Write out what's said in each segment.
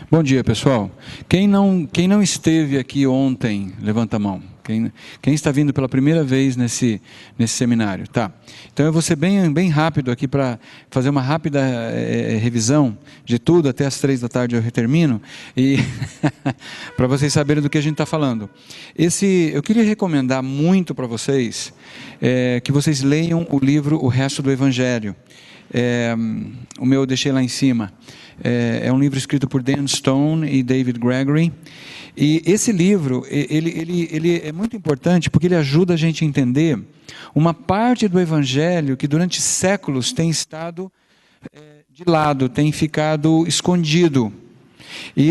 Bom dia, pessoal. Quem não esteve aqui ontem, levanta a mão. Quem está vindo pela primeira vez nesse seminário? Tá. Então eu vou ser bem rápido aqui para fazer uma rápida revisão de tudo, até as 3 da tarde eu termino, e para vocês saberem do que a gente está falando. Eu queria recomendar muito para vocês que vocês leiam o livro O Resto do Evangelho. O meu eu deixei lá em cima. É um livro escrito por Dan Stone e David Gregory. E esse livro, ele é muito importante porque ele ajuda a gente a entender uma parte do Evangelho que durante séculos tem estado de lado, tem ficado escondido. E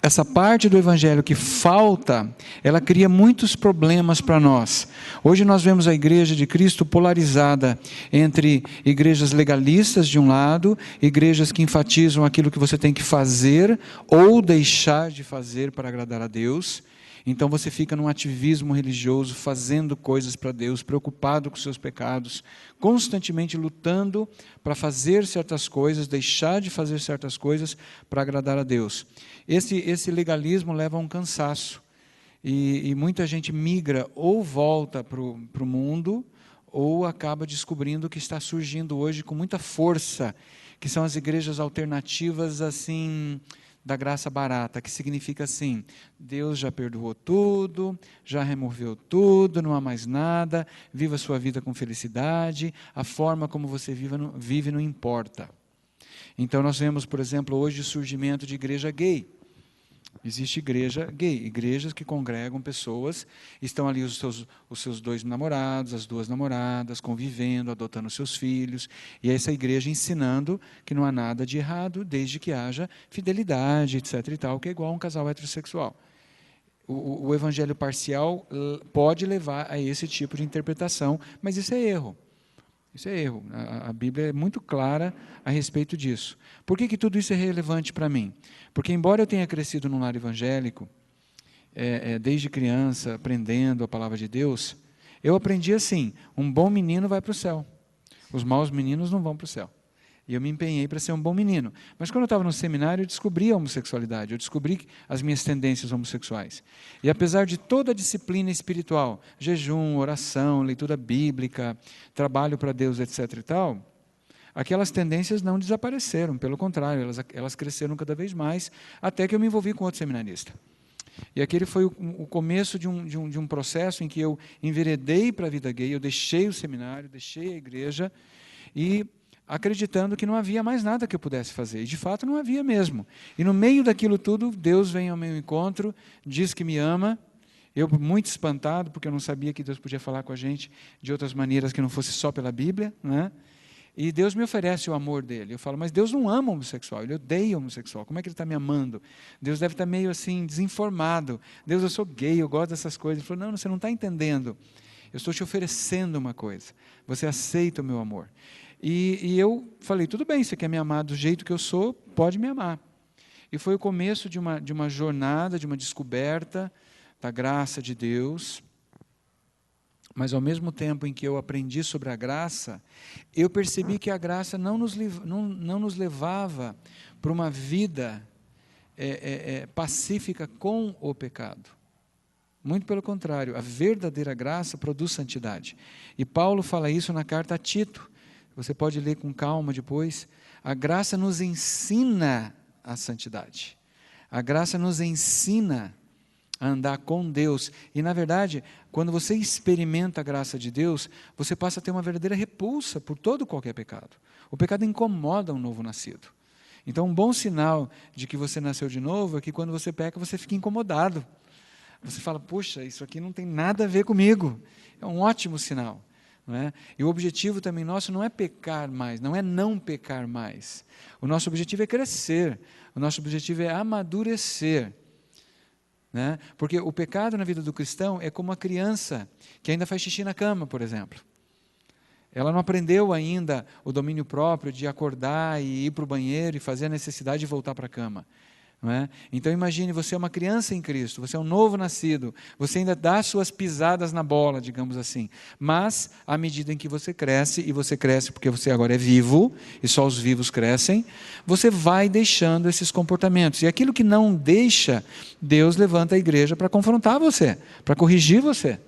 essa parte do Evangelho que falta, ela cria muitos problemas para nós. Hoje nós vemos a Igreja de Cristo polarizada entre igrejas legalistas de um lado, igrejas que enfatizam aquilo que você tem que fazer ou deixar de fazer para agradar a Deus. Então você fica num ativismo religioso, fazendo coisas para Deus, preocupado com seus pecados, constantemente lutando para fazer certas coisas, deixar de fazer certas coisas para agradar a Deus. Esse legalismo leva a um cansaço, e muita gente migra ou volta para o mundo, ou acaba descobrindo que está surgindo hoje com muita força, que são as igrejas alternativas assim, da graça barata, que significa assim: Deus já perdoou tudo, já removeu tudo, não há mais nada, viva a sua vida com felicidade, a forma como você vive não importa. Então nós vemos, por exemplo, hoje o surgimento de igreja gay. Existe igreja gay, igrejas que congregam pessoas, estão ali os seus 2 namorados, as 2 namoradas, convivendo, adotando seus filhos, e essa igreja ensinando que não há nada de errado, desde que haja fidelidade, etc. e tal, que é igual a um casal heterossexual. O evangelho parcial pode levar a esse tipo de interpretação, mas isso é erro. Isso é erro. A Bíblia é muito clara a respeito disso. Por que tudo isso é relevante para mim? Porque, embora eu tenha crescido num lar evangélico, desde criança, aprendendo a palavra de Deus, eu aprendi assim: um bom menino vai para o céu, os maus meninos não vão para o céu. E eu me empenhei para ser um bom menino. Mas quando eu estava no seminário, eu descobri a homossexualidade, eu descobri as minhas tendências homossexuais. E apesar de toda a disciplina espiritual, jejum, oração, leitura bíblica, trabalho para Deus, etc. e tal, aquelas tendências não desapareceram, pelo contrário, elas cresceram cada vez mais, até que eu me envolvi com outro seminarista. E aquele foi o começo de um processo em que eu enveredei para a vida gay, eu deixei o seminário, deixei a igreja, e acreditando que não havia mais nada que eu pudesse fazer. E, de fato, não havia mesmo. E, no meio daquilo tudo, Deus vem ao meu encontro, diz que me ama. Eu, muito espantado, porque eu não sabia que Deus podia falar com a gente de outras maneiras que não fosse só pela Bíblia, né? E Deus me oferece o amor dele. Eu falo: mas Deus não ama homossexual, Ele odeia homossexual. Como é que Ele está me amando? Deus deve estar meio assim, desinformado. Deus, eu sou gay, eu gosto dessas coisas. Ele falou: não, você não está entendendo. Eu estou te oferecendo uma coisa. Você aceita o meu amor. E eu falei: tudo bem, você quer me amar do jeito que eu sou, pode me amar. E foi o começo de uma jornada, de uma descoberta da graça de Deus. Mas, ao mesmo tempo em que eu aprendi sobre a graça, eu percebi que a graça não nos levava para uma vida pacífica com o pecado. Muito pelo contrário, a verdadeira graça produz santidade. E Paulo fala isso na carta a Tito. Você pode ler com calma depois. A graça nos ensina a santidade. A graça nos ensina a andar com Deus. E, na verdade, quando você experimenta a graça de Deus, você passa a ter uma verdadeira repulsa por todo qualquer pecado. O pecado incomoda um novo nascido. Então, um bom sinal de que você nasceu de novo é que quando você peca, você fica incomodado. Você fala: puxa, isso aqui não tem nada a ver comigo. É um ótimo sinal. Não é? E o objetivo também nosso não é pecar mais, não é não pecar mais. O nosso objetivo é crescer, o nosso objetivo é amadurecer. Né? Porque o pecado na vida do cristão é como uma criança que ainda faz xixi na cama, por exemplo. Ela não aprendeu ainda o domínio próprio de acordar e ir para o banheiro e fazer a necessidade de voltar para a cama. não é? Então imagine, você é uma criança em Cristo, você é um novo nascido, você ainda dá suas pisadas na bola, digamos assim, mas à medida em que você cresce, e você cresce porque você agora é vivo, e só os vivos crescem, você vai deixando esses comportamentos, e aquilo que não deixa, Deus levanta a igreja para confrontar você, para corrigir você.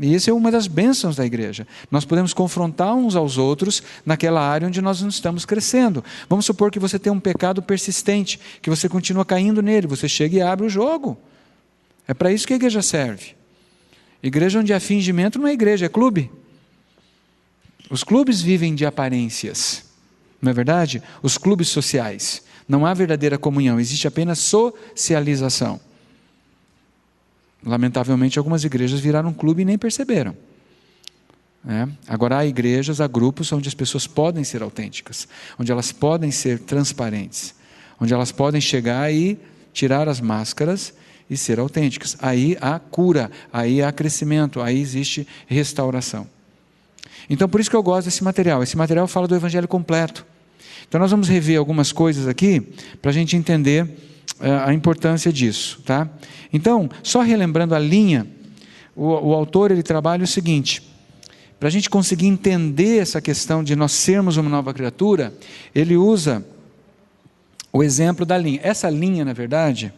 E essa é uma das bênçãos da igreja. Nós podemos confrontar uns aos outros naquela área onde nós não estamos crescendo. Vamos supor que você tem um pecado persistente, que você continua caindo nele, você chega e abre o jogo. É para isso que a igreja serve. Igreja onde há fingimento não é igreja, é clube. Os clubes vivem de aparências, não é verdade? Os clubes sociais. Não há verdadeira comunhão, existe apenas socialização. Lamentavelmente, algumas igrejas viraram um clube e nem perceberam. Agora, há igrejas, há grupos onde as pessoas podem ser autênticas, onde elas podem ser transparentes, onde elas podem chegar e tirar as máscaras e ser autênticas. Aí há cura, aí há crescimento, aí existe restauração. Então, por isso que eu gosto desse material. Esse material fala do evangelho completo. Então, nós vamos rever algumas coisas aqui para a gente entender a importância disso, tá? Então, só relembrando a linha, o autor ele trabalha o seguinte: para a gente conseguir entender essa questão de nós sermos uma nova criatura, ele usa o exemplo da linha. Essa linha, na verdade,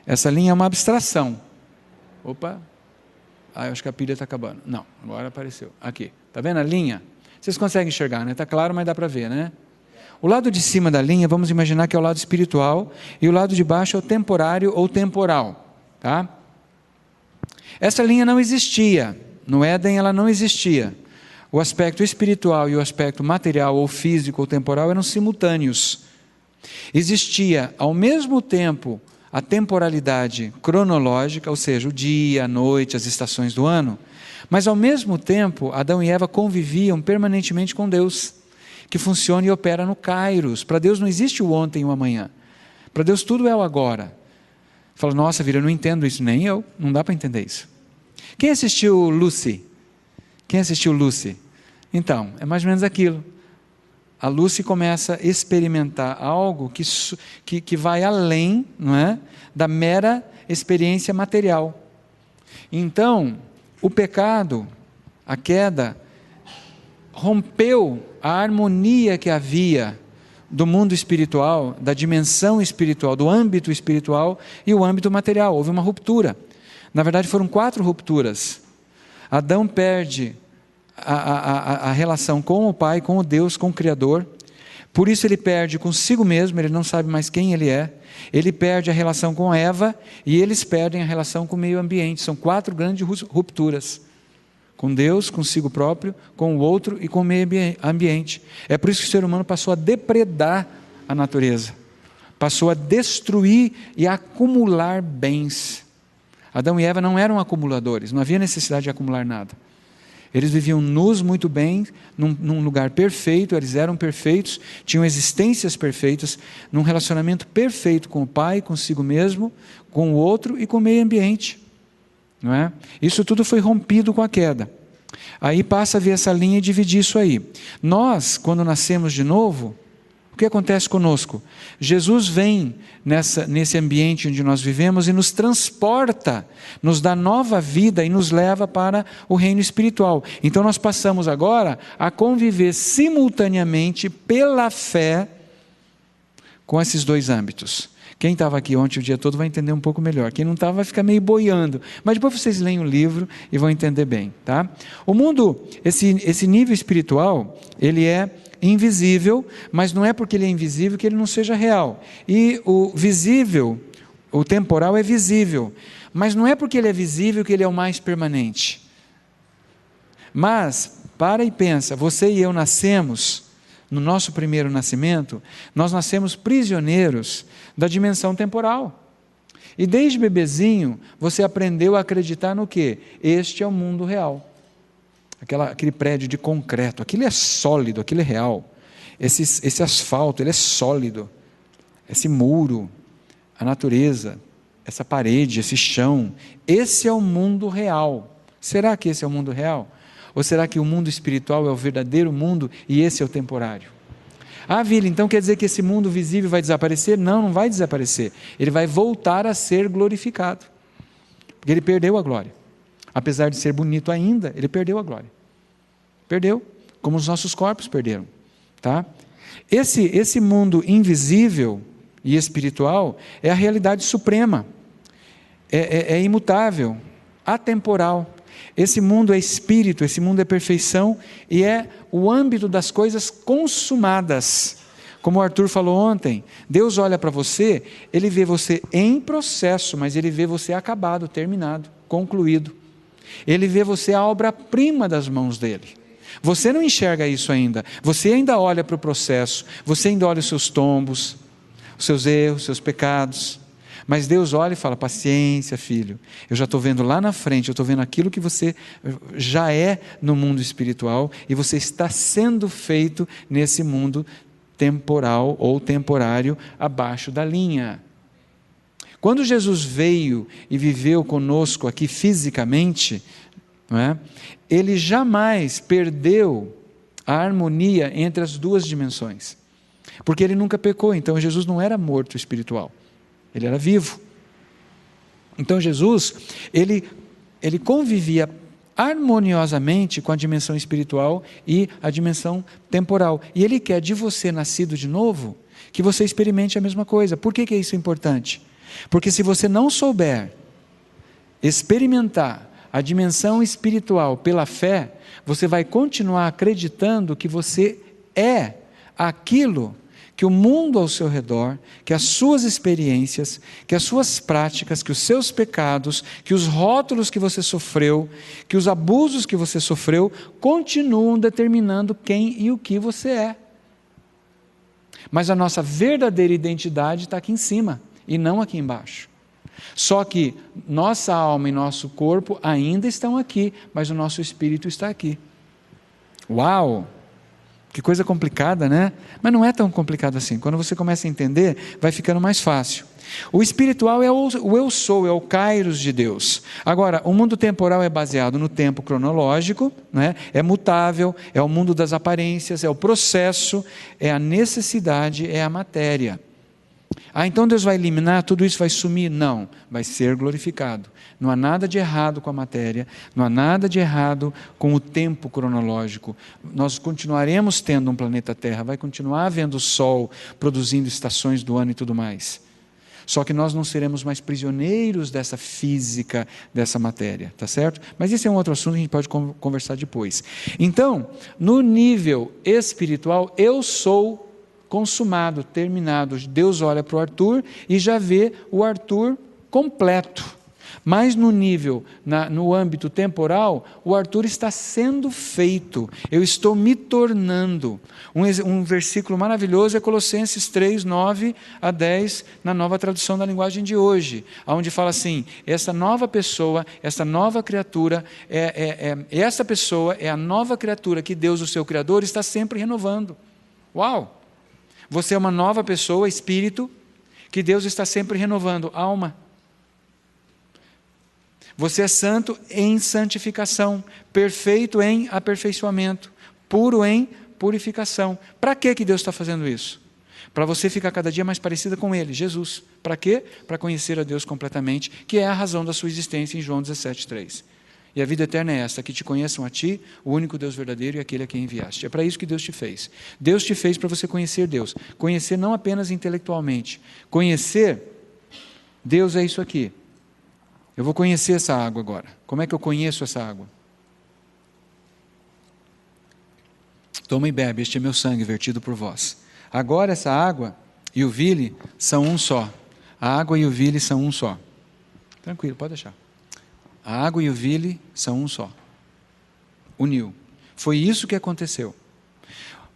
essa linha é uma abstração. Opa, eu acho que a pilha está acabando. Não, agora apareceu. Aqui, está vendo a linha? Vocês conseguem enxergar, né? Está claro, mas dá para ver, né? O lado de cima da linha, vamos imaginar que é o lado espiritual, e o lado de baixo é o temporário ou temporal. Tá? Essa linha não existia, no Éden ela não existia. O aspecto espiritual e o aspecto material ou físico ou temporal eram simultâneos. Existia ao mesmo tempo a temporalidade cronológica, ou seja, o dia, a noite, as estações do ano, mas ao mesmo tempo Adão e Eva conviviam permanentemente com Deus, que funciona e opera no Kairos. Para Deus não existe o ontem e o amanhã. Para Deus tudo é o agora. Fala, nossa, Vira, eu não entendo isso, nem eu, não dá para entender isso. Quem assistiu Lucy? Quem assistiu Lucy? Então, é mais ou menos aquilo. A Lucy começa a experimentar algo que vai além, não é, da mera experiência material. Então, o pecado, a queda, rompeu a harmonia que havia do mundo espiritual, da dimensão espiritual, do âmbito espiritual e o âmbito material. Houve uma ruptura. Na verdade, foram 4 rupturas. Adão perde a relação com o Pai, com o Deus, com o Criador. Por isso ele perde consigo mesmo, ele não sabe mais quem ele é. Ele perde a relação com Eva e eles perdem a relação com o meio ambiente. São 4 grandes rupturas. Com Deus, consigo próprio, com o outro e com o meio ambiente. É por isso que o ser humano passou a depredar a natureza, passou a destruir e a acumular bens. Adão e Eva não eram acumuladores, não havia necessidade de acumular nada. Eles viviam nus muito bem, num lugar perfeito, eles eram perfeitos, tinham existências perfeitas, num relacionamento perfeito com o Pai, consigo mesmo, com o outro e com o meio ambiente. Não é? Isso tudo foi rompido com a queda. Aí passa a ver essa linha e dividir isso aí. Nós, quando nascemos de novo, o que acontece conosco? Jesus vem nesse ambiente onde nós vivemos e nos transporta, nos dá nova vida e nos leva para o reino espiritual. Então nós passamos agora a conviver simultaneamente pela fé com esses 2 âmbitos. Quem estava aqui ontem o dia todo vai entender um pouco melhor. Quem não estava vai ficar meio boiando. Mas depois vocês leem o livro e vão entender bem. Tá? O mundo, esse nível espiritual, ele é invisível, mas não é porque ele é invisível que ele não seja real. E o visível, o temporal é visível, mas não é porque ele é visível que ele é o mais permanente. Mas, para e pensa, você e eu nascemos, no nosso primeiro nascimento, nós nascemos prisioneiros da dimensão temporal. E desde bebezinho, você aprendeu a acreditar no quê? Este é o mundo real. Aquele prédio de concreto, aquilo é sólido, aquilo é real. Esse asfalto, ele é sólido. Esse muro, a natureza, essa parede, esse chão, esse é o mundo real. Será que esse é o mundo real? Ou será que o mundo espiritual é o verdadeiro mundo e esse é o temporário? Ah, Vila, então quer dizer que esse mundo visível vai desaparecer? Não, não vai desaparecer. Ele vai voltar a ser glorificado. Porque ele perdeu a glória. Apesar de ser bonito ainda, ele perdeu a glória. Perdeu, como os nossos corpos perderam. Tá? Esse mundo invisível e espiritual é a realidade suprema. É imutável, atemporal. Esse mundo é espírito, esse mundo é perfeição e é o âmbito das coisas consumadas. Como o Arthur falou ontem, Deus olha para você, Ele vê você em processo, mas Ele vê você acabado, terminado, concluído. Ele vê você a obra-prima das mãos dEle. Você não enxerga isso ainda, você ainda olha para o processo, você ainda olha os seus tombos, os seus erros, os seus pecados. Mas Deus olha e fala, paciência, filho, eu já estou vendo lá na frente, eu estou vendo aquilo que você já é no mundo espiritual e você está sendo feito nesse mundo temporal ou temporário abaixo da linha. Quando Jesus veio e viveu conosco aqui fisicamente, não é? Ele jamais perdeu a harmonia entre as duas dimensões, porque ele nunca pecou, então Jesus não era morto espiritual. Ele era vivo. Então Jesus, ele convivia harmoniosamente com a dimensão espiritual e a dimensão temporal. E Ele quer de você, nascido de novo, que você experimente a mesma coisa. Por que é isso importante? Porque se você não souber experimentar a dimensão espiritual pela fé, você vai continuar acreditando que você é aquilo que o mundo ao seu redor, que as suas experiências, que as suas práticas, que os seus pecados, que os rótulos que você sofreu, que os abusos que você sofreu, continuam determinando quem e o que você é. Mas a nossa verdadeira identidade está aqui em cima, e não aqui embaixo. Só que nossa alma e nosso corpo ainda estão aqui, mas o nosso espírito está aqui. Uau! Que coisa complicada, né? Mas não é tão complicado assim. Quando você começa a entender, vai ficando mais fácil. O espiritual é o eu sou, é o kairos de Deus. Agora, o mundo temporal é baseado no tempo cronológico, né? É mutável, é o mundo das aparências, é o processo, é a necessidade, é a matéria. Ah, então Deus vai eliminar, tudo isso vai sumir? Não, vai ser glorificado. Não há nada de errado com a matéria, não há nada de errado com o tempo cronológico. Nós continuaremos tendo um planeta Terra, vai continuar havendo Sol, produzindo estações do ano e tudo mais. Só que nós não seremos mais prisioneiros dessa física, dessa matéria, tá certo? Mas esse é um outro assunto que a gente pode conversar depois. Então, no nível espiritual, eu sou consumado, terminado. Deus olha para o Arthur e já vê o Arthur completo. Mas no nível, no âmbito temporal, o Arthur está sendo feito. Eu estou me tornando. Um versículo maravilhoso é Colossenses 3, 9 a 10, na nova tradução da linguagem de hoje, onde fala assim, essa nova pessoa, essa nova criatura, essa pessoa é a nova criatura que Deus, o seu Criador, está sempre renovando. Uau! Você é uma nova pessoa, espírito, que Deus está sempre renovando, alma. Você é santo em santificação, perfeito em aperfeiçoamento, puro em purificação. Para que Deus está fazendo isso? Para você ficar cada dia mais parecida com Ele, Jesus. Para quê? Para conhecer a Deus completamente, que é a razão da sua existência em João 17,3. E a vida eterna é esta, que te conheçam a ti, o único Deus verdadeiro e aquele a quem enviaste. É para isso que Deus te fez. Deus te fez para você conhecer Deus. Conhecer não apenas intelectualmente. Conhecer Deus é isso aqui. Eu vou conhecer essa água agora. Como é que eu conheço essa água? Toma e bebe, este é meu sangue vertido por vós. Agora essa água e o vile são um só. A água e o vile são um só. Tranquilo, pode deixar. A água e o vile são um só. Uniu. Foi isso que aconteceu.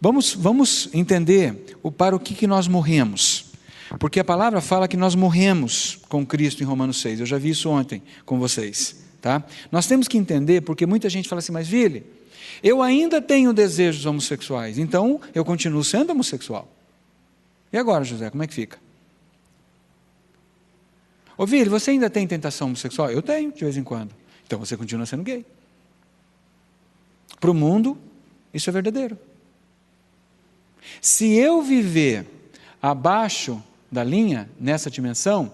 Vamos entender para o que nós morremos. Porque a palavra fala que nós morremos com Cristo em Romanos 6. Eu já vi isso ontem com vocês. Tá? Nós temos que entender, porque muita gente fala assim, mas Vili, eu ainda tenho desejos homossexuais, então eu continuo sendo homossexual. E agora, José, como é que fica? Ô Vili, você ainda tem tentação homossexual? Eu tenho, de vez em quando. Então você continua sendo gay. Para o mundo, isso é verdadeiro. Se eu viver abaixo da linha, nessa dimensão,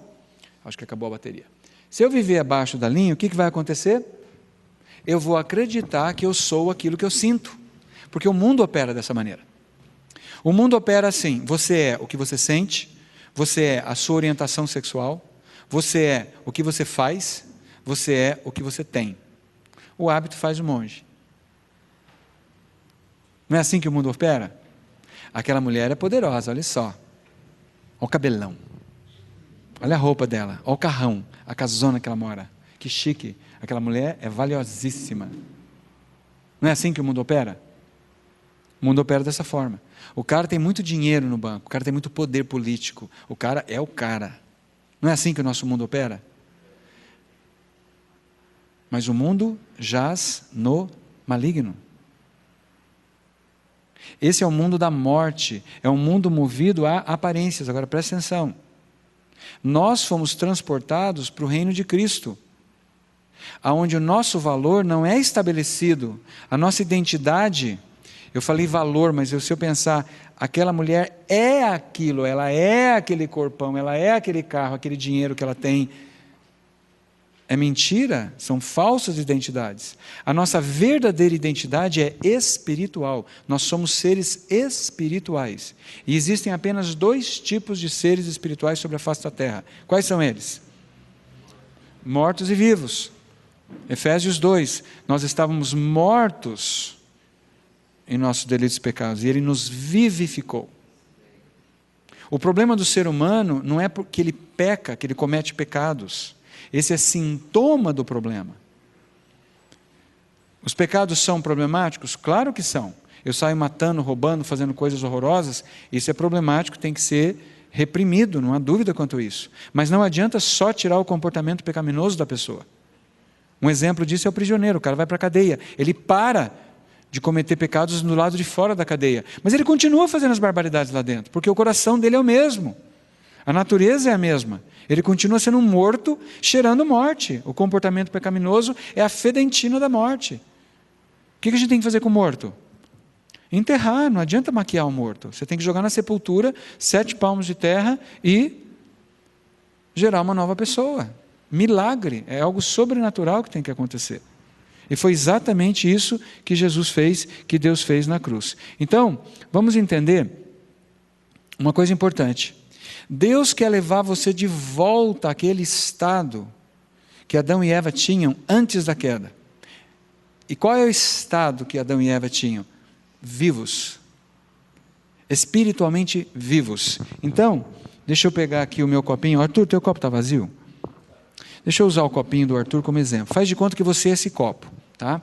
acho que acabou a bateria. Se eu viver abaixo da linha, o que vai acontecer? Eu vou acreditar que eu sou aquilo que eu sinto, porque o mundo opera dessa maneira. O mundo opera assim: você é o que você sente, você é a sua orientação sexual, você é o que você faz, você é o que você tem. O hábito faz o monge. Não é assim que o mundo opera? Aquela mulher é poderosa, olha só. Olha o cabelão. Olha a roupa dela, olha o carrão, a casona que ela mora. Que chique. Aquela mulher é valiosíssima. Não é assim que o mundo opera? O mundo opera dessa forma. O cara tem muito dinheiro no banco, o cara tem muito poder político, o cara é o cara. Não é assim que o nosso mundo opera? Mas o mundo jaz no maligno. Esse é o mundo da morte, é um mundo movido a aparências. Agora presta atenção. Nós fomos transportados para o reino de Cristo, aonde o nosso valor não é estabelecido, a nossa identidade. Eu falei valor, mas se eu pensar, aquela mulher é aquilo, ela é aquele corpão, ela é aquele carro, aquele dinheiro que ela tem. É mentira, são falsas identidades. A nossa verdadeira identidade é espiritual. Nós somos seres espirituais. E existem apenas 2 tipos de seres espirituais sobre a face da terra. Quais são eles? Mortos e vivos. Efésios 2. Nós estávamos mortos em nossos delitos e pecados, e Ele nos vivificou. O problema do ser humano não é porque ele peca, que ele comete pecados. Esse é sintoma do problema. Os pecados são problemáticos? Claro que são. Eu saio matando, roubando, fazendo coisas horrorosas, isso é problemático, tem que ser reprimido, não há dúvida quanto a isso. Mas não adianta só tirar o comportamento pecaminoso da pessoa. Um exemplo disso é o prisioneiro, o cara vai para a cadeia, ele para de cometer pecados do lado de fora da cadeia, mas ele continua fazendo as barbaridades lá dentro, porque o coração dele é o mesmo, a natureza é a mesma, ele continua sendo um morto, cheirando morte. O comportamento pecaminoso é a fedentina da morte. O que a gente tem que fazer com o morto? Enterrar, não adianta maquiar o morto, você tem que jogar na sepultura 7 palmos de terra e gerar uma nova pessoa. Milagre, é algo sobrenatural que tem que acontecer. E foi exatamente isso que Jesus fez, que Deus fez na cruz. Então, vamos entender uma coisa importante. Deus quer levar você de volta àquele estado que Adão e Eva tinham antes da queda. E qual é o estado que Adão e Eva tinham? Vivos. Espiritualmente vivos. Então, deixa eu pegar aqui o meu copinho. Arthur, teu copo está vazio? Deixa eu usar o copinho do Arthur como exemplo. Faz de conta que você é esse copo, tá?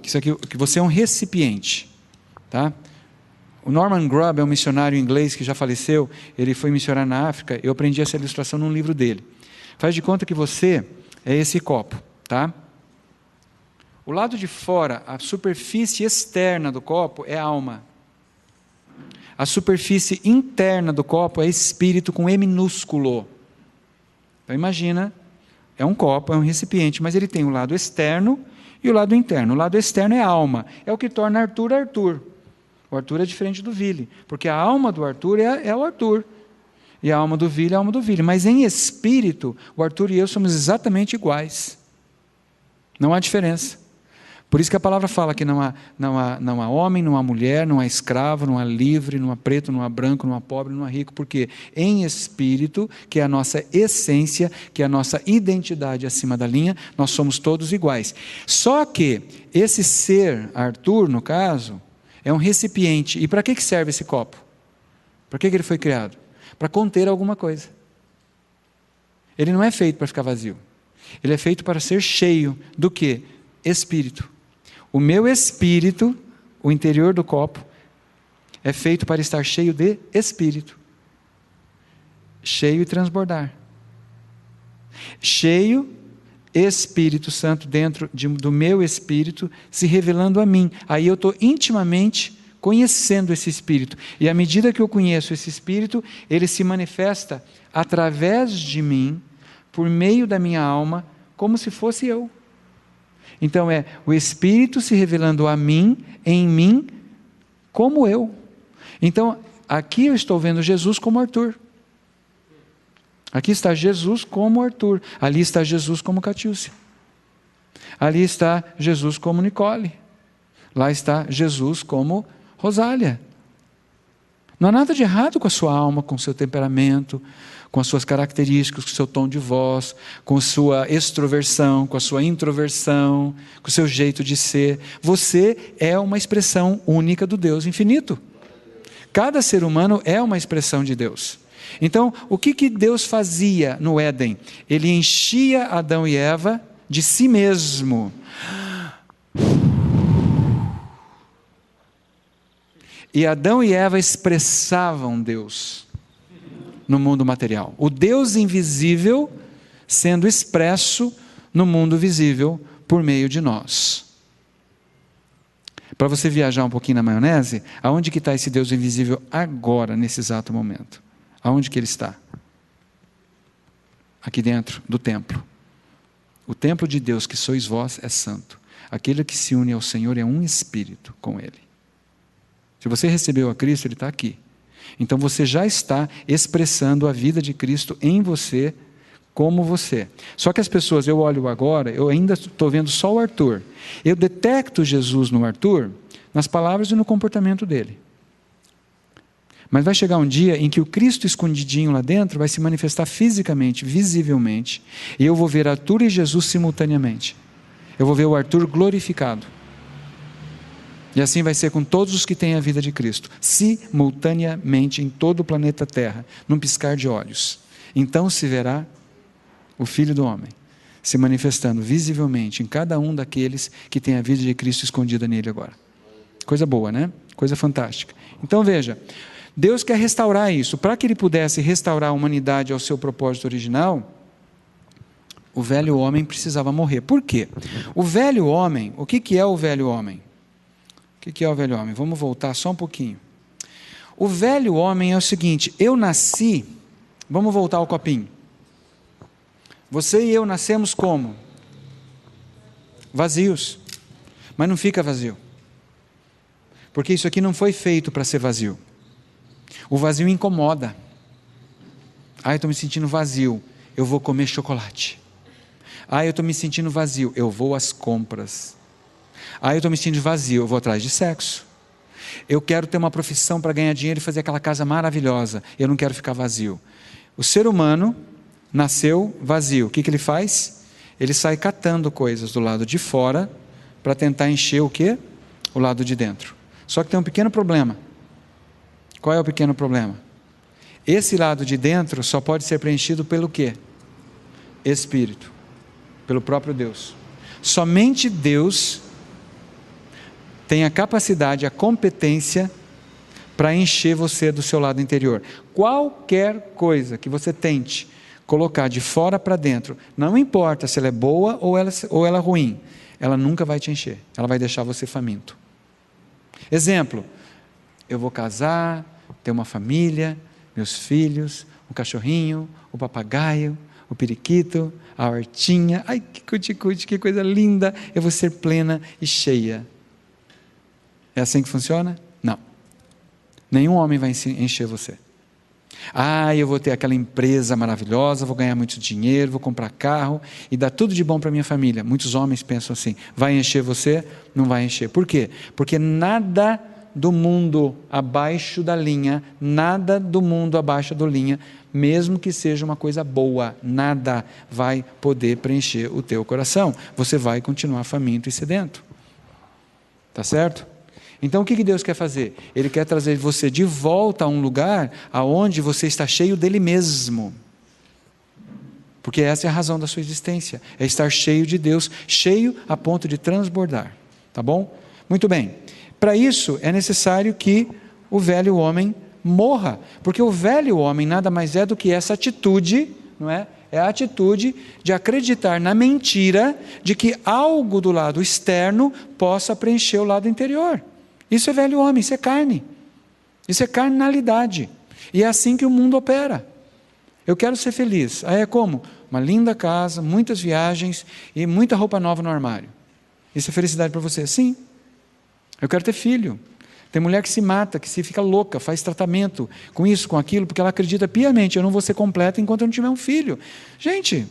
Que você é um recipiente, tá? O Norman Grubb é um missionário inglês que já faleceu, ele foi missionário na África, eu aprendi essa ilustração num livro dele. Faz de conta que você é esse copo, tá? O lado de fora, a superfície externa do copo é a alma. A superfície interna do copo é espírito com E minúsculo. Então imagina, é um copo, é um recipiente, mas ele tem o lado externo e o lado interno. O lado externo é a alma, é o que torna Arthur, Arthur. O Arthur é diferente do Vili, porque a alma do Arthur é o Arthur, e a alma do Vili é a alma do Vili, mas em espírito, o Arthur e eu somos exatamente iguais, não há diferença. Por isso que a palavra fala que não há homem, não há mulher, não há escravo, não há livre, não há preto, não há branco, não há pobre, não há rico, porque em espírito, que é a nossa essência, que é a nossa identidade acima da linha, nós somos todos iguais. Só que esse ser, Arthur no caso, é um recipiente. E para que serve esse copo? Para que ele foi criado? Para conter alguma coisa. Ele não é feito para ficar vazio. Ele é feito para ser cheio do quê? Espírito. O meu espírito, o interior do copo, é feito para estar cheio de espírito. Cheio e transbordar. Cheio, Espírito Santo dentro do meu espírito, se revelando a mim. Aí eu estou intimamente conhecendo esse espírito. E à medida que eu conheço esse espírito, ele se manifesta através de mim, por meio da minha alma, como se fosse eu. Então é o Espírito se revelando a mim, em mim, como eu. Então, aqui eu estou vendo Jesus como Arthur. Aqui está Jesus como Arthur. Ali está Jesus como Catiúcia. Ali está Jesus como Nicole. Lá está Jesus como Rosália. Não há nada de errado com a sua alma, com o seu temperamento, com as suas características, com o seu tom de voz, com a sua extroversão, com a sua introversão, com o seu jeito de ser. Você é uma expressão única do Deus infinito. Cada ser humano é uma expressão de Deus. Então, o que Deus fazia no Éden? Ele enchia Adão e Eva de si mesmo. E Adão e Eva expressavam Deus no mundo material. O Deus invisível sendo expresso no mundo visível por meio de nós. Para você viajar um pouquinho na maionese, aonde que está esse Deus invisível agora, nesse exato momento? Aonde que ele está? Aqui dentro do templo. O templo de Deus, que sois vós, é santo. Aquele que se une ao Senhor é um espírito com ele. Se você recebeu a Cristo, ele está aqui. Então você já está expressando a vida de Cristo em você, como você. Só que as pessoas, eu olho agora, eu ainda estou vendo só o Arthur. Eu detecto Jesus no Arthur, nas palavras e no comportamento dele. Mas vai chegar um dia em que o Cristo escondidinho lá dentro vai se manifestar fisicamente, visivelmente, e eu vou ver Arthur e Jesus simultaneamente. Eu vou ver o Arthur glorificado. E assim vai ser com todos os que têm a vida de Cristo, simultaneamente em todo o planeta Terra, num piscar de olhos. Então se verá o Filho do Homem se manifestando visivelmente em cada um daqueles que têm a vida de Cristo escondida nele agora. Coisa boa, né? Coisa fantástica. Então veja, Deus quer restaurar isso. Para que Ele pudesse restaurar a humanidade ao seu propósito original, o velho homem precisava morrer. Por quê? O velho homem, o que é o velho homem? O que é o velho homem? Vamos voltar só um pouquinho. O velho homem é o seguinte, eu nasci, vamos voltar ao copinho. Você e eu nascemos como? Vazios. Mas não fica vazio. Porque isso aqui não foi feito para ser vazio. O vazio incomoda. Eu estou me sentindo vazio, eu vou comer chocolate. Eu estou me sentindo vazio, eu vou às compras. Eu estou me sentindo vazio, eu vou atrás de sexo. Eu quero ter uma profissão para ganhar dinheiro e fazer aquela casa maravilhosa. Eu não quero ficar vazio. O ser humano nasceu vazio. O que ele faz? Ele sai catando coisas do lado de fora para tentar encher o quê? O lado de dentro. Só que tem um pequeno problema. Qual é o pequeno problema? Esse lado de dentro só pode ser preenchido pelo quê? Espírito. Pelo próprio Deus. Somente Deus tem a capacidade, a competência para encher você do seu lado interior. Qualquer coisa que você tente colocar de fora para dentro, não importa se ela é boa ou ela é ruim, ela nunca vai te encher, ela vai deixar você faminto. Exemplo, eu vou casar, ter uma família, meus filhos, um cachorrinho, o papagaio, o periquito, a hortinha, ai que cuti-cuti, que coisa linda, eu vou ser plena e cheia. É assim que funciona? Não. Nenhum homem vai encher você. Eu vou ter aquela empresa maravilhosa, vou ganhar muito dinheiro, vou comprar carro e dar tudo de bom para minha família. Muitos homens pensam assim, vai encher você? Não vai encher. Por quê? Porque nada do mundo abaixo da linha, nada do mundo abaixo da linha, mesmo que seja uma coisa boa, nada vai poder preencher o teu coração. Você vai continuar faminto e sedento. Tá certo? Então o que Deus quer fazer? Ele quer trazer você de volta a um lugar aonde você está cheio dele mesmo. Porque essa é a razão da sua existência, é estar cheio de Deus, cheio a ponto de transbordar. Tá bom? Muito bem. Para isso é necessário que o velho homem morra, porque o velho homem nada mais é do que essa atitude, não é? É a atitude de acreditar na mentira de que algo do lado externo possa preencher o lado interior. Isso é velho homem, isso é carne. Isso é carnalidade. E é assim que o mundo opera. Eu quero ser feliz. É como? Uma linda casa, muitas viagens e muita roupa nova no armário. Isso é felicidade para você? Sim. Eu quero ter filho. Tem mulher que se mata, que se fica louca, faz tratamento com isso, com aquilo, porque ela acredita piamente, eu não vou ser completa enquanto eu não tiver um filho. Gente,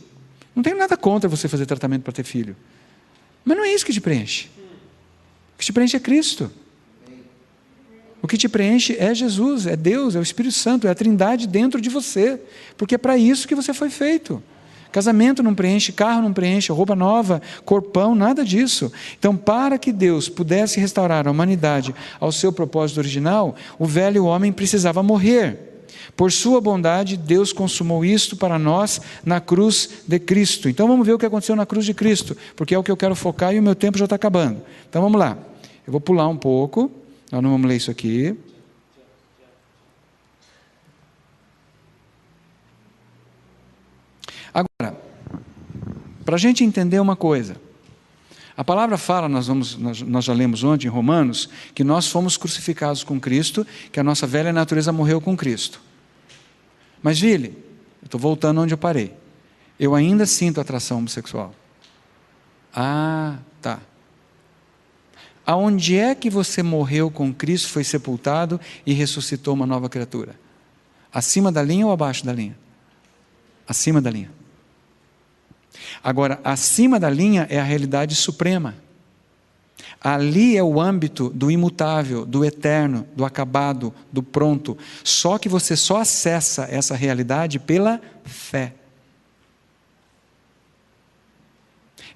não tenho nada contra você fazer tratamento para ter filho. Mas não é isso que te preenche. O que te preenche é Cristo. O que te preenche é Jesus, é Deus, é o Espírito Santo, é a Trindade dentro de você. Porque é para isso que você foi feito. Casamento não preenche, carro não preenche, roupa nova, corpão, nada disso. Então, para que Deus pudesse restaurar a humanidade ao seu propósito original, o velho homem precisava morrer. Por sua bondade, Deus consumou isto para nós na cruz de Cristo. Então, vamos ver o que aconteceu na cruz de Cristo, porque é o que eu quero focar e o meu tempo já está acabando. Então, vamos lá. Eu vou pular um pouco, nós não vamos ler isso aqui. Agora, para a gente entender uma coisa, a palavra fala, nós já lemos ontem em Romanos, que nós fomos crucificados com Cristo, que a nossa velha natureza morreu com Cristo. Mas, Vili, eu estou voltando onde eu parei. Eu ainda sinto atração homossexual. Ah, tá. Aonde é que você morreu com Cristo, foi sepultado e ressuscitou uma nova criatura? Acima da linha ou abaixo da linha? Acima da linha. Agora, acima da linha é a realidade suprema. Ali é o âmbito do imutável, do eterno, do acabado, do pronto. Só que você só acessa essa realidade pela fé.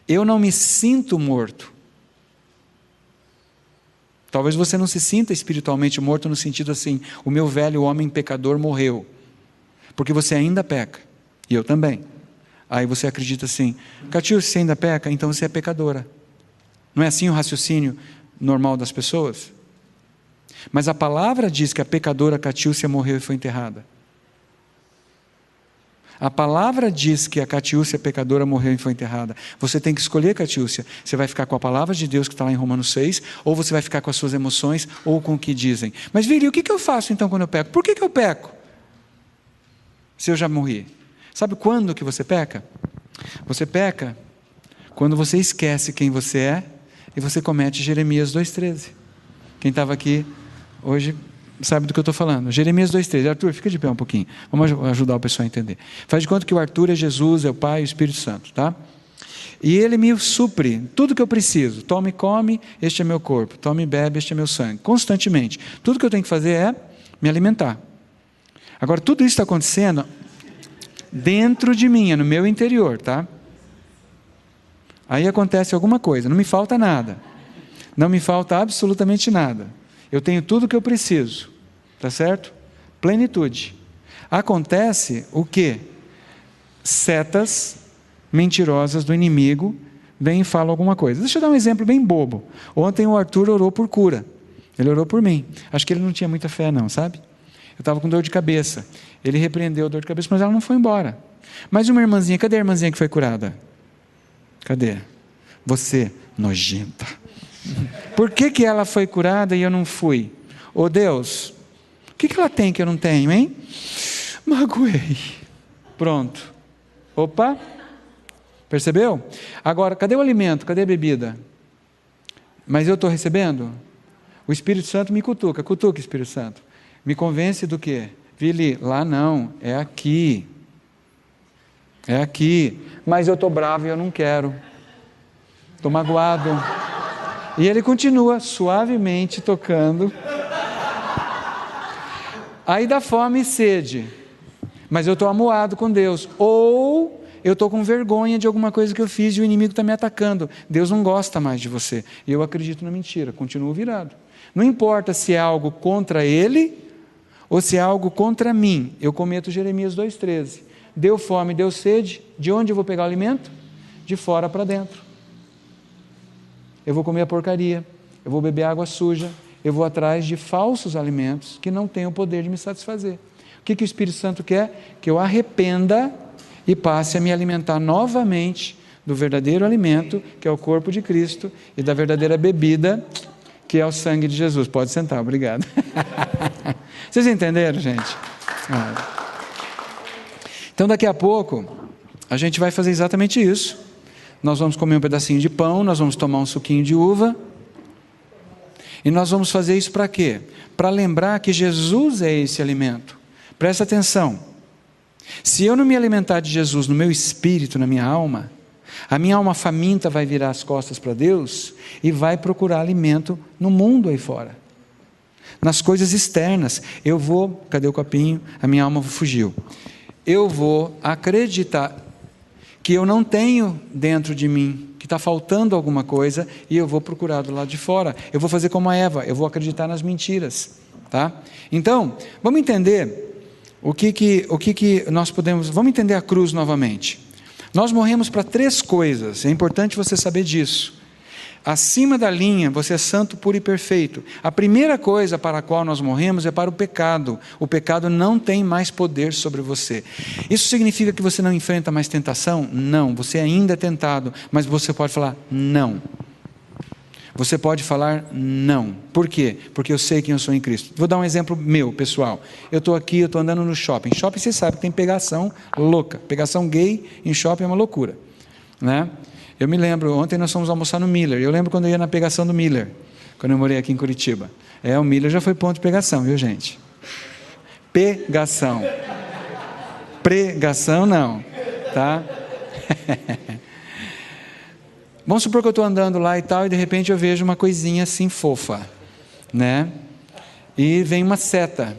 Eu não me sinto morto. Talvez você não se sinta espiritualmente morto no sentido assim, o meu velho homem pecador morreu. Porque você ainda peca. E eu também. Aí você acredita assim, Catiúcia, você ainda peca? Então você é pecadora. Não é assim o raciocínio normal das pessoas? Mas a palavra diz que a pecadora Catiúcia morreu e foi enterrada. A palavra diz que a Catiúcia pecadora morreu e foi enterrada. Você tem que escolher, Catiúcia. Você vai ficar com a palavra de Deus que está lá em Romanos 6, ou você vai ficar com as suas emoções, ou com o que dizem. Mas, Vili, o que eu faço então quando eu peco? Por que eu peco? Se eu já morri. Sabe quando que você peca? Você peca quando você esquece quem você é e você comete Jeremias 2,13. Quem estava aqui hoje sabe do que eu estou falando. Jeremias 2,13. Arthur, fica de pé um pouquinho. Vamos ajudar o pessoal a entender. Faz de conta que o Arthur é Jesus, é o Pai e o Espírito Santo, tá? E ele me supre tudo que eu preciso. Tome e come, este é meu corpo. Tome e bebe, este é meu sangue. Constantemente. Tudo que eu tenho que fazer é me alimentar. Agora, tudo isso está acontecendo dentro de mim, é no meu interior, tá? Aí acontece alguma coisa, não me falta nada. Não me falta absolutamente nada. Eu tenho tudo o que eu preciso, tá certo? Plenitude. Acontece o quê? Setas mentirosas do inimigo vêm e falam alguma coisa. Deixa eu dar um exemplo bem bobo. Ontem o Arthur orou por cura. Ele orou por mim. Acho que ele não tinha muita fé não, sabe? Eu estava com dor de cabeça. Ele repreendeu a dor de cabeça, mas ela não foi embora. Mas uma irmãzinha, cadê a irmãzinha que foi curada? Cadê? Você, nojenta. Por que ela foi curada e eu não fui? Ô Deus, o que ela tem que eu não tenho, hein? Magoei. Pronto. Opa. Percebeu? Agora, cadê o alimento? Cadê a bebida? Mas eu estou recebendo? O Espírito Santo me cutuca. Cutuca, Espírito Santo. Me convence do quê? Vili, lá não, é aqui. É aqui. Mas eu estou bravo e eu não quero. Estou magoado. E ele continua suavemente tocando. Aí dá fome e sede. Mas eu estou amuado com Deus. Ou eu estou com vergonha de alguma coisa que eu fiz e o inimigo está me atacando. Deus não gosta mais de você. E eu acredito na mentira, continuo virado. Não importa se é algo contra ele ou se é algo contra mim. Eu cometo Jeremias 2,13. Deu fome, deu sede. De onde eu vou pegar o alimento? De fora para dentro. Eu vou comer a porcaria. Eu vou beber água suja. Eu vou atrás de falsos alimentos que não têm o poder de me satisfazer. O que o Espírito Santo quer? Que eu arrependa e passe a me alimentar novamente do verdadeiro alimento, que é o corpo de Cristo, e da verdadeira bebida, que é o sangue de Jesus. Pode sentar, obrigado. Vocês entenderam, gente? Então, daqui a pouco, a gente vai fazer exatamente isso. Nós vamos comer um pedacinho de pão, nós vamos tomar um suquinho de uva. E nós vamos fazer isso para quê? Para lembrar que Jesus é esse alimento. Presta atenção. Se eu não me alimentar de Jesus no meu espírito, na minha alma, a minha alma faminta vai virar as costas para Deus e vai procurar alimento no mundo aí fora, nas coisas externas. Eu vou, cadê o copinho? A minha alma fugiu. Eu vou acreditar que eu não tenho dentro de mim, que está faltando alguma coisa, e eu vou procurar do lado de fora. Eu vou fazer como a Eva, eu vou acreditar nas mentiras, tá? Então, vamos entender o que nós podemos, vamos entender a cruz novamente. Nós morremos para 3 coisas, é importante você saber disso. Acima da linha, você é santo, puro e perfeito. A primeira coisa para a qual nós morremos é para o pecado. O pecado não tem mais poder sobre você. Isso significa que você não enfrenta mais tentação? Não, você ainda é tentado, mas você pode falar não. Você pode falar não. Por quê? Porque eu sei quem eu sou em Cristo. Vou dar um exemplo meu, pessoal. Eu estou aqui, eu estou andando no shopping. Shopping, você sabe que tem pegação louca. Pegação gay em shopping é uma loucura, né? Eu me lembro, ontem nós fomos almoçar no Miller. Eu lembro quando eu ia na pegação do Miller, quando eu morei aqui em Curitiba. O Miller já foi ponto de pegação, viu, gente? Pegação. Pregação não, tá? Vamos supor que eu estou andando lá e tal, e de repente eu vejo uma coisinha assim fofa, né? E vem uma seta.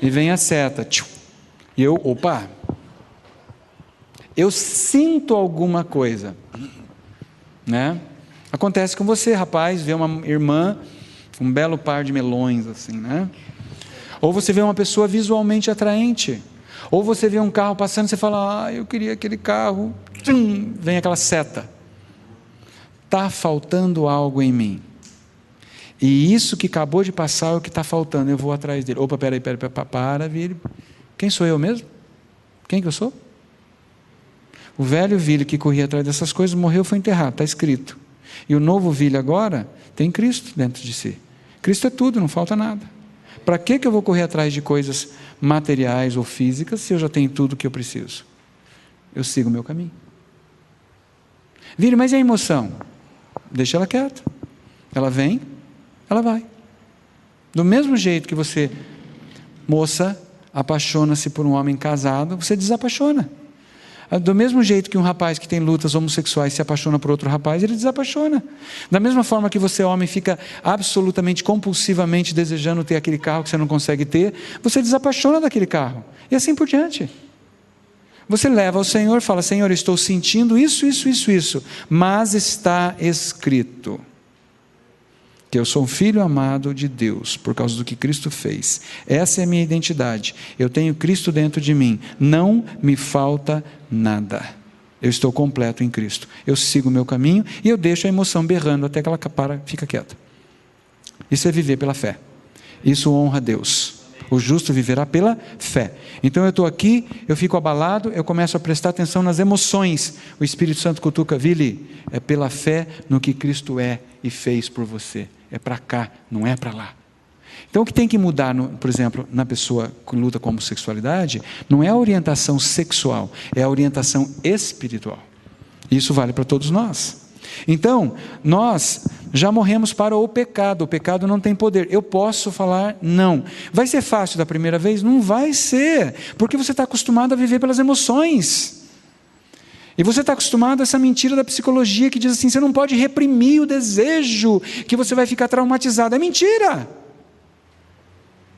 E vem a seta. E eu, opa! Eu sinto alguma coisa, né? Acontece com você, rapaz, vê uma irmã, um belo par de melões, assim, né? Ou você vê uma pessoa visualmente atraente, ou você vê um carro passando e você fala, eu queria aquele carro, vem aquela seta. Está faltando algo em mim, e isso que acabou de passar é o que está faltando, eu vou atrás dele. Opa, peraí, para, Vili, quem sou eu mesmo? Quem que eu sou? O velho Vili que corria atrás dessas coisas morreu, foi enterrado, está escrito. E o novo Vili agora tem Cristo dentro de si. Cristo é tudo, não falta nada. Para que eu vou correr atrás de coisas materiais ou físicas se eu já tenho tudo o que eu preciso? Eu sigo o meu caminho. Vili, mas e a emoção? Deixa ela quieta. Ela vem, ela vai. Do mesmo jeito que você, moça, apaixona-se por um homem casado, você desapaixona. Do mesmo jeito que um rapaz que tem lutas homossexuais se apaixona por outro rapaz, ele desapaixona. Da mesma forma que você, homem, fica absolutamente, compulsivamente desejando ter aquele carro que você não consegue ter, você desapaixona daquele carro. E assim por diante. Você leva ao Senhor e fala, Senhor, eu estou sentindo isso, mas está escrito que eu sou um filho amado de Deus, por causa do que Cristo fez. Essa é a minha identidade. Eu tenho Cristo dentro de mim. Não me falta nada. Eu estou completo em Cristo. Eu sigo o meu caminho e eu deixo a emoção berrando até que ela fica quieta. Isso é viver pela fé. Isso honra a Deus. O justo viverá pela fé. Então eu estou aqui, eu fico abalado, eu começo a prestar atenção nas emoções. O Espírito Santo cutuca, Vili, é pela fé no que Cristo é e fez por você. É para cá, não é para lá. Então o que tem que mudar, por exemplo, na pessoa que luta com a homossexualidade, não é a orientação sexual, é a orientação espiritual. Isso vale para todos nós. Então, nós já morremos para o pecado não tem poder. Eu posso falar não. Vai ser fácil da primeira vez? Não vai ser, porque você está acostumado a viver pelas emoções. E você está acostumado a essa mentira da psicologia que diz assim, você não pode reprimir o desejo, que você vai ficar traumatizado. É mentira!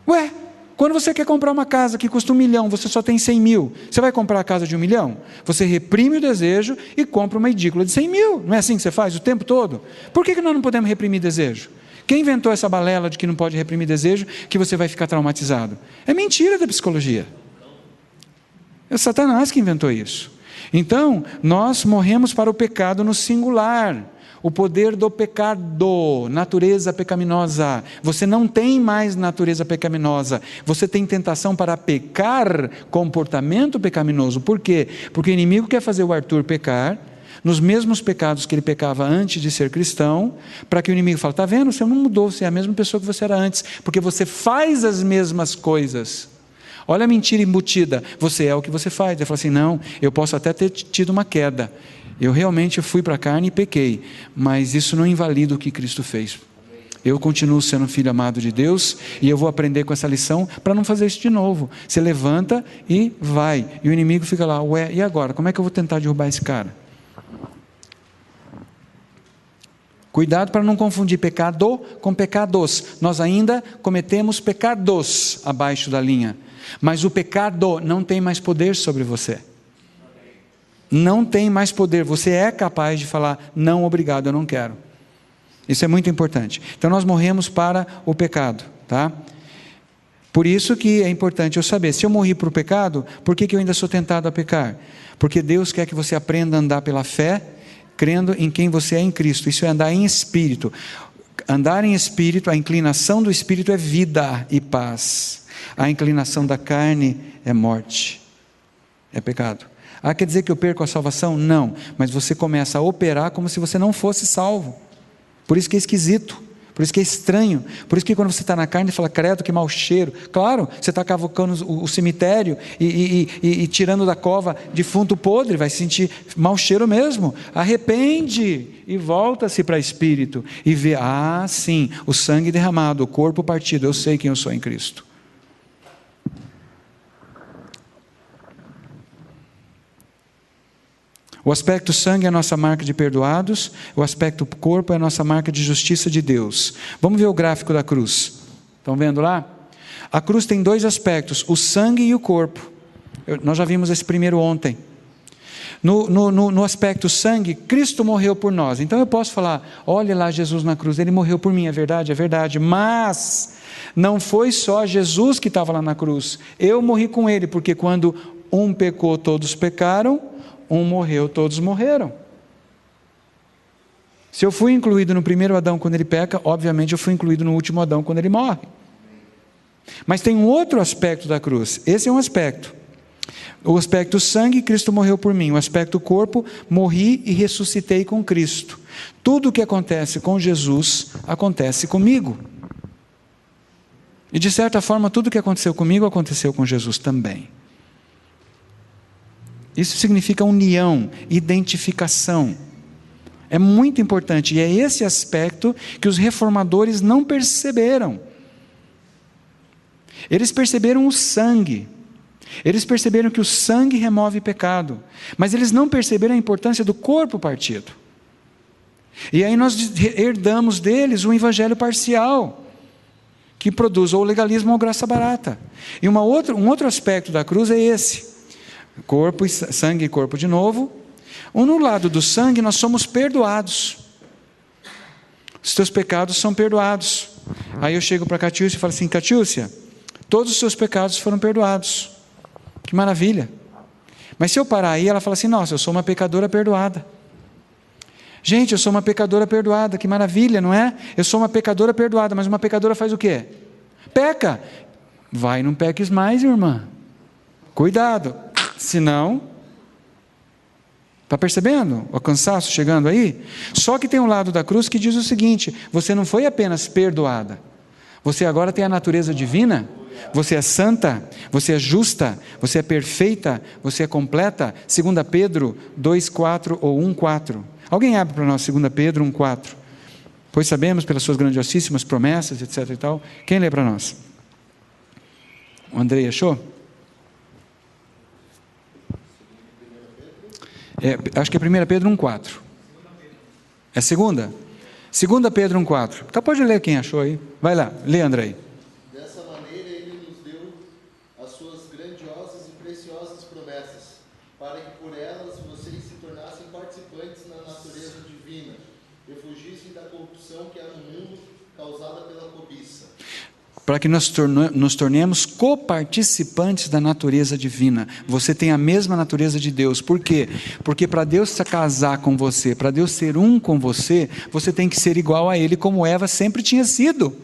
Ué, quando você quer comprar uma casa que custa 1 milhão, você só tem 100 mil, você vai comprar a casa de 1 milhão? Você reprime o desejo e compra uma edícula de 100 mil. Não é assim que você faz o tempo todo? Por que nós não podemos reprimir desejo? Quem inventou essa balela de que não pode reprimir desejo, que você vai ficar traumatizado? É mentira da psicologia. É Satanás que inventou isso. Então, nós morremos para o pecado no singular. O poder do pecado, natureza pecaminosa. Você não tem mais natureza pecaminosa. Você tem tentação para pecar, comportamento pecaminoso. Por quê? Porque o inimigo quer fazer o Arthur pecar, nos mesmos pecados que ele pecava antes de ser cristão, para que o inimigo fale, está vendo? Você não mudou, você é a mesma pessoa que você era antes, porque você faz as mesmas coisas. Olha a mentira embutida, você é o que você faz. Ele fala assim, não, eu posso até ter tido uma queda, eu realmente fui para a carne e pequei, mas isso não invalida o que Cristo fez. Eu continuo sendo filho amado de Deus e eu vou aprender com essa lição para não fazer isso de novo. Você levanta e vai. E o inimigo fica lá, ué, e agora? Como é que eu vou tentar derrubar esse cara? Cuidado para não confundir pecado com pecados. Nós ainda cometemos pecados abaixo da linha. Mas o pecado não tem mais poder sobre você. Não tem mais poder. Você é capaz de falar, não, obrigado, eu não quero. Isso é muito importante. Então nós morremos para o pecado, tá? Por isso que é importante eu saber, se eu morri para o pecado, por que eu ainda sou tentado a pecar? Porque Deus quer que você aprenda a andar pela fé, crendo em quem você é em Cristo. Isso é andar em espírito. Andar em espírito, a inclinação do espírito é vida e paz. A inclinação da carne é morte, é pecado. Quer dizer que eu perco a salvação? Não, mas você começa a operar como se você não fosse salvo. Por isso que é esquisito, por isso que é estranho, por isso que quando você está na carne, fala, credo, que mau cheiro. Claro, você está cavocando o cemitério e tirando da cova defunto podre, vai sentir mau cheiro mesmo. Arrepende e volta-se para espírito e vê, sim, o sangue derramado, o corpo partido, eu sei quem eu sou em Cristo. O aspecto sangue é a nossa marca de perdoados, o aspecto corpo é a nossa marca de justiça de Deus. Vamos ver o gráfico da cruz. Estão vendo lá? A cruz tem dois aspectos, o sangue e o corpo. Nós já vimos esse primeiro ontem. No aspecto sangue, Cristo morreu por nós. Então eu posso falar, olha lá Jesus na cruz, Ele morreu por mim, é verdade. Mas não foi só Jesus que estava lá na cruz. Eu morri com Ele, porque quando um pecou, todos pecaram. Um morreu, todos morreram. Se eu fui incluído no primeiro Adão quando ele peca, obviamente eu fui incluído no último Adão quando ele morre. Mas tem um outro aspecto da cruz. Esse é um aspecto. O aspecto sangue, Cristo morreu por mim. O aspecto corpo, morri e ressuscitei com Cristo. Tudo o que acontece com Jesus, acontece comigo. E de certa forma, tudo o que aconteceu comigo, aconteceu com Jesus também. Isso significa união, identificação. É muito importante, e é esse aspecto que os reformadores não perceberam. Eles perceberam o sangue, eles perceberam que o sangue remove pecado, mas eles não perceberam a importância do corpo partido. E aí nós herdamos deles um evangelho parcial, que produz ou legalismo ou graça barata. E um outro aspecto da cruz é esse. Corpo e sangue e corpo de novo. No lado do sangue nós somos perdoados. Os teus pecados são perdoados. Aí eu chego para a Catiúcia e falo assim, Catiúcia, todos os seus pecados foram perdoados. Que maravilha. Mas se eu parar aí, ela fala assim, nossa, eu sou uma pecadora perdoada. Gente, eu sou uma pecadora perdoada, que maravilha, não é? Eu sou uma pecadora perdoada, mas uma pecadora faz o quê? Peca. Vai, não peques mais, irmã. Cuidado. Senão, está percebendo o cansaço chegando aí? Só que tem um lado da cruz que diz o seguinte, você não foi apenas perdoada, você agora tem a natureza divina, você é santa, você é justa, você é perfeita, você é completa. 2 Pedro 2,4 ou 1,4. Alguém abre para nós 2 Pedro 1,4. Pois sabemos pelas suas grandiosíssimas promessas, etc. e tal. Quem lê para nós? O Andrei achou? Acho que é 1 Pedro 1,4. É segunda? 2 Pedro 1,4. Então pode ler quem achou aí. Vai lá, lê, Andrei. Dessa maneira ele nos deu as suas grandiosas e preciosas promessas, para que por elas vocês se tornassem participantes na natureza divina, e fugissem da corrupção que há no mundo, causada pela cobiça. Para que nos tornemos coparticipantes da natureza divina. Você tem a mesma natureza de Deus. Por quê? Porque para Deus se casar com você, para Deus ser um com você, você tem que ser igual a Ele, como Eva sempre tinha sido.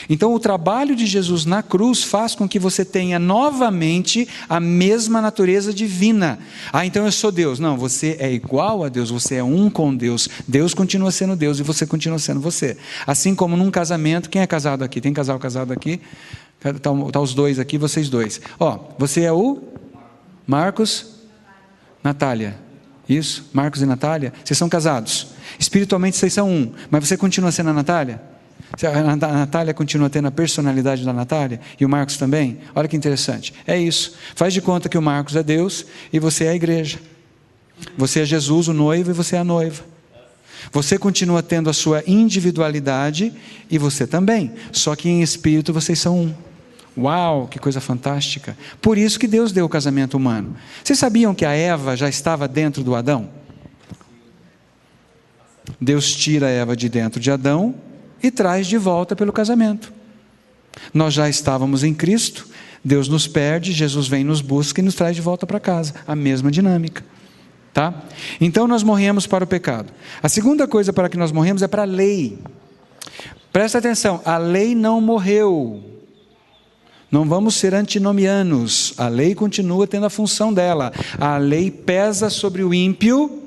Então o trabalho de Jesus na cruz faz com que você tenha novamente a mesma natureza divina. Então eu sou Deus. Não, você é igual a Deus, você é um com Deus. Deus continua sendo Deus e você continua sendo você. Assim como num casamento, quem é casado aqui? Tem casal casado aqui? Está os dois aqui, vocês dois. Você é o Marcos, Natália. Isso, Marcos e Natália, vocês são casados. Espiritualmente vocês são um, mas você continua sendo a Natália? A Natália continua tendo a personalidade da Natália? E o Marcos também? Olha que interessante. É isso. Faz de conta que o Marcos é Deus e você é a igreja. Você é Jesus, o noivo, e você é a noiva. Você continua tendo a sua individualidade e você também. Só que em espírito vocês são um. Uau, que coisa fantástica. Por isso que Deus deu o casamento humano. Vocês sabiam que a Eva já estava dentro do Adão? Deus tira a Eva de dentro de Adão e traz de volta pelo casamento. Nós já estávamos em Cristo, Deus nos perde, Jesus vem, nos busca e nos traz de volta para casa. A mesma dinâmica. Tá? Então nós morremos para o pecado. A segunda coisa para que nós morremos é para a lei. Presta atenção, a lei não morreu. Não vamos ser antinomianos. A lei continua tendo a função dela. A lei pesa sobre o ímpio,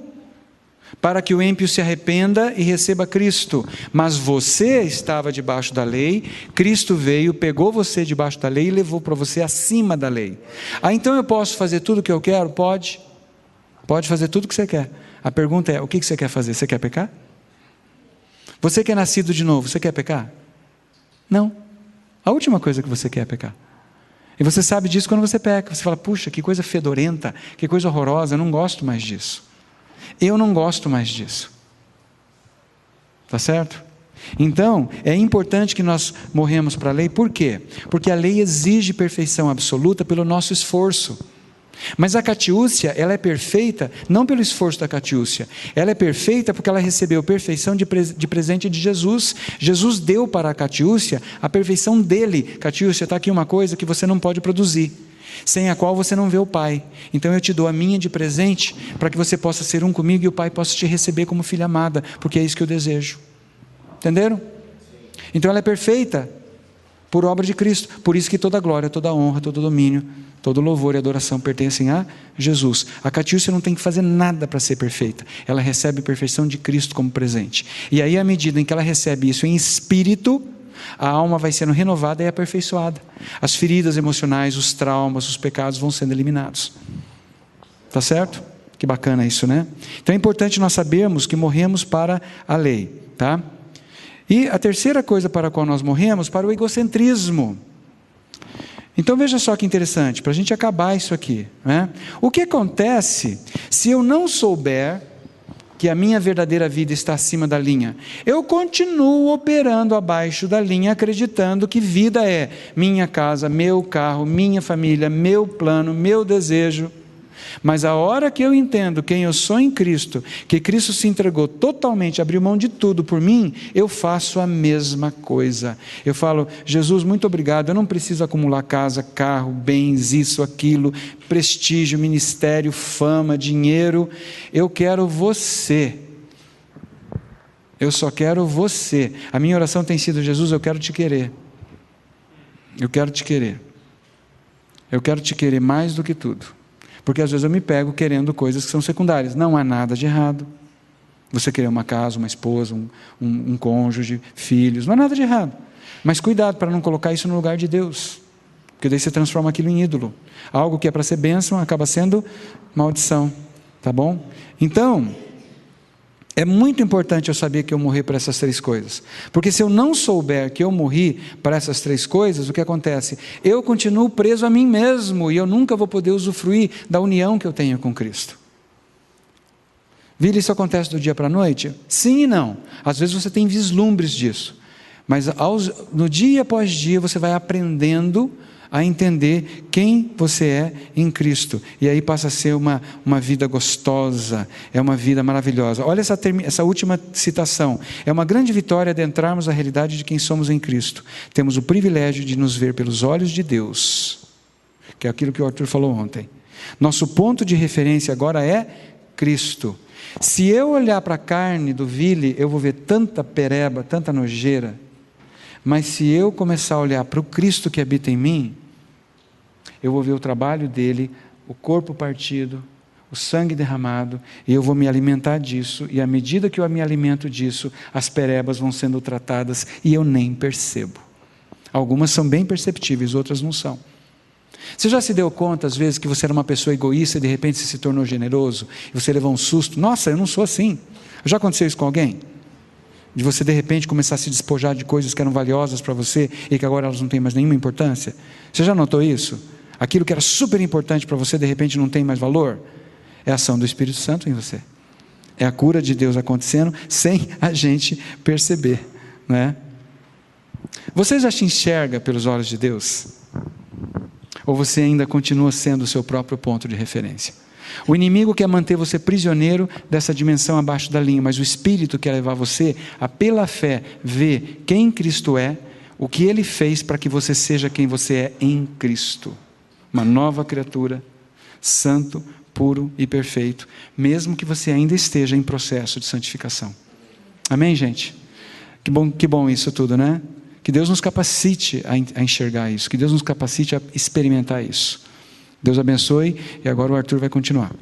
para que o ímpio se arrependa e receba Cristo. Mas você estava debaixo da lei, Cristo veio, pegou você debaixo da lei e levou para você acima da lei. Então eu posso fazer tudo o que eu quero? Pode. Pode fazer tudo o que você quer. A pergunta é, o que você quer fazer? Você quer pecar? Você que é nascido de novo, você quer pecar? Não. A última coisa que você quer é pecar. E você sabe disso quando você peca. Você fala, puxa, que coisa fedorenta, que coisa horrorosa, eu não gosto mais disso. Eu não gosto mais disso. Tá certo? Então, é importante que nós morremos para a lei. Por quê? Porque a lei exige perfeição absoluta pelo nosso esforço. Mas a catiúcia, ela é perfeita não pelo esforço da catiúcia, ela é perfeita porque ela recebeu perfeição de presente de Jesus. Jesus deu para a catiúcia a perfeição dele. Catiúcia, está aqui uma coisa que você não pode produzir, sem a qual você não vê o Pai. Então eu te dou a minha de presente, para que você possa ser um comigo e o Pai possa te receber como filha amada, porque é isso que eu desejo. Entenderam? Então ela é perfeita por obra de Cristo. Por isso que toda glória, toda honra, todo domínio, todo louvor e adoração pertencem a Jesus. A catiúcia não tem que fazer nada para ser perfeita. Ela recebe a perfeição de Cristo como presente. E aí, à medida em que ela recebe isso em espírito, a alma vai sendo renovada e aperfeiçoada. As feridas emocionais, os traumas, os pecados vão sendo eliminados. Tá certo? Que bacana isso, né? Então é importante nós sabermos que morremos para a lei, tá? E a terceira coisa para a qual nós morremos, para o egocentrismo. Então veja só que interessante, para a gente acabar isso aqui, né? O que acontece se eu não souber que a minha verdadeira vida está acima da linha? Eu continuo operando abaixo da linha, acreditando que vida é minha casa, meu carro, minha família, meu plano, meu desejo. Mas a hora que eu entendo quem eu sou em Cristo, que Cristo se entregou totalmente, abriu mão de tudo por mim, eu faço a mesma coisa. Eu falo, Jesus, muito obrigado, eu não preciso acumular casa, carro, bens, isso, aquilo, prestígio, ministério, fama, dinheiro. Eu quero você. Eu só quero você. A minha oração tem sido, Jesus, eu quero te querer. Eu quero te querer. Eu quero te querer mais do que tudo. Porque às vezes eu me pego querendo coisas que são secundárias. Não há nada de errado. Você querer uma casa, uma esposa, um cônjuge, filhos, não há nada de errado. Mas cuidado para não colocar isso no lugar de Deus. Porque daí você transforma aquilo em ídolo. Algo que é para ser bênção acaba sendo maldição. Tá bom? Então, é muito importante eu saber que eu morri para essas três coisas. Porque se eu não souber que eu morri para essas três coisas, o que acontece? Eu continuo preso a mim mesmo e eu nunca vou poder usufruir da união que eu tenho com Cristo. Vila, isso acontece do dia para a noite? Sim e não. Às vezes você tem vislumbres disso. Mas no dia após dia você vai aprendendo a entender quem você é em Cristo. E aí passa a ser uma vida gostosa, é uma vida maravilhosa. Olha essa última citação. É uma grande vitória adentrarmos a realidade de quem somos em Cristo. Temos o privilégio de nos ver pelos olhos de Deus, que é aquilo que o Arthur falou ontem. Nosso ponto de referência agora é Cristo. Se eu olhar para a carne do Vili, eu vou ver tanta pereba, tanta nojeira. Mas se eu começar a olhar para o Cristo que habita em mim, eu vou ver o trabalho dele, o corpo partido, o sangue derramado, e eu vou me alimentar disso, e à medida que eu me alimento disso, as perebas vão sendo tratadas, e eu nem percebo. Algumas são bem perceptíveis, outras não são. Você já se deu conta, às vezes, que você era uma pessoa egoísta, e de repente você se tornou generoso, e você levou um susto? Nossa, eu não sou assim. Já aconteceu isso com alguém? De você de repente começar a se despojar de coisas que eram valiosas para você e que agora elas não têm mais nenhuma importância? Você já notou isso? Aquilo que era super importante para você de repente não tem mais valor? É a ação do Espírito Santo em você. É a cura de Deus acontecendo sem a gente perceber, não é? Você já se enxerga pelos olhos de Deus? Ou você ainda continua sendo o seu próprio ponto de referência? O inimigo quer manter você prisioneiro dessa dimensão abaixo da linha, mas o Espírito quer levar você a, pela fé, ver quem Cristo é, o que Ele fez para que você seja quem você é em Cristo. Uma nova criatura, santo, puro e perfeito, mesmo que você ainda esteja em processo de santificação. Amém, gente? Que bom isso tudo, né? Que Deus nos capacite a enxergar isso, que Deus nos capacite a experimentar isso. Deus abençoe, e agora o Arthur vai continuar.